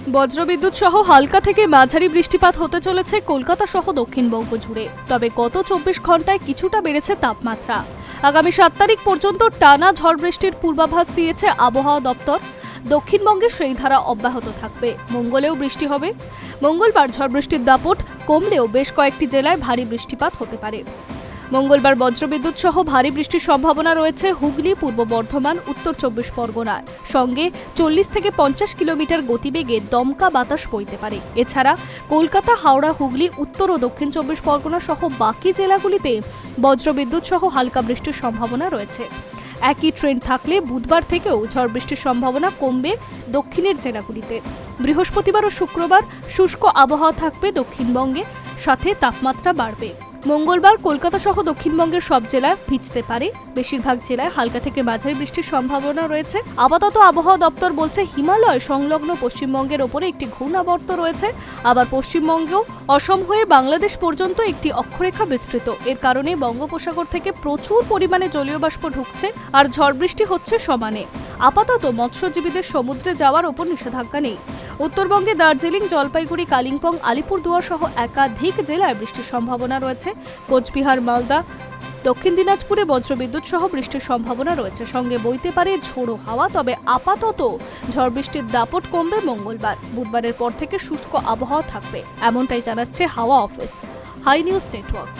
বজ্রবিদ্যুৎ সহ হালকা থেকে মাঝারি বৃষ্টিপাত হতে চলেছে কলকাতা সহ দক্ষিণবঙ্গ জুড়ে। তবে গত 24 ঘন্টায় কিছুটা বেড়েছে তাপমাত্রা। আগামী 7 তারিখ পর্যন্ত টানা ঝড় বৃষ্টির পূর্বাভাস দিয়েছে আবহাওয়া দপ্তর। দক্ষিণবঙ্গে সেই ধারা অব্যাহত থাকবে। মঙ্গলেও বৃষ্টি হবে। মঙ্গলবার ঝড় বৃষ্টির দাপট কমলেও বেশ কয়েকটি জেলায় ভারী বৃষ্টিপাত হতে পারে। মঙ্গলবার বজ্রবিদ্যুৎ সহ ভারী বৃষ্টির সম্ভাবনা রয়েছে হুগলি, পূর্ব বর্ধমান, উত্তর 24 পরগনায়। সঙ্গে 40 থেকে 50 কিলোমিটার গতিবেগে দমকা বাতাস বইতে পারে। এছাড়া কলকাতা, হাওড়া, হুগলি, উত্তর ও দক্ষিণ 24 পরগনা সহ বাকি জেলাগুলিতে বজ্রবিদ্যুৎ সহ হালকা বৃষ্টির সম্ভাবনা রয়েছে। একই ট্রেন্ড থাকলে বুধবার থেকেও ঝড় বৃষ্টির সম্ভাবনা কমবে দক্ষিণের জেলাগুলিতে। বৃহস্পতিবার ও শুক্রবার শুষ্ক আবহাওয়া থাকবে দক্ষিণবঙ্গে, সাথে তাপমাত্রা বাড়বে। মঙ্গলবার কলকাতা সহ দক্ষিণবঙ্গের সব জেলায় ভিজতে পারে। বেশিরভাগ জেলায় হালকা থেকে মাঝারি বৃষ্টির সম্ভাবনা রয়েছে। আপাতত আবহাওয়া দপ্তর বলছে হিমালয় সংলগ্ন পশ্চিমবঙ্গের ওপরে একটি ঘূর্ণাবর্ত রয়েছে। আবার পশ্চিমবঙ্গেও অসম হয়ে বাংলাদেশ পর্যন্ত একটি অক্ষরেখা বিস্তৃত। এর কারণে বঙ্গোপসাগর থেকে প্রচুর পরিমাণে জলীয় বাষ্প ঢুকছে আর ঝড় বৃষ্টি হচ্ছে সমানে। আপাতত মৎস্যজীবীদের সমুদ্রে যাওয়ার ওপর নিষেধাজ্ঞা নেই। উত্তরবঙ্গে দার্জিলিং, জলপাইগুড়ি, কালিম্পং, আলিপুরদুয়ার সহ একাধিক জেলায় বৃষ্টির সম্ভাবনা রয়েছে। কোচবিহার, মালদা, দক্ষিণ দিনাজপুরে বজ্রবিদ্যুৎ সহ বৃষ্টির সম্ভাবনা রয়েছে। সঙ্গে বইতে পারে ঝোড়ো হাওয়া। তবে আপাতত ঝড় বৃষ্টির দাপট কমবে মঙ্গলবার। বুধবারের পর থেকে শুষ্ক আবহাওয়া থাকবে, এমনটাই জানাচ্ছে হাওয়া অফিস। High news network.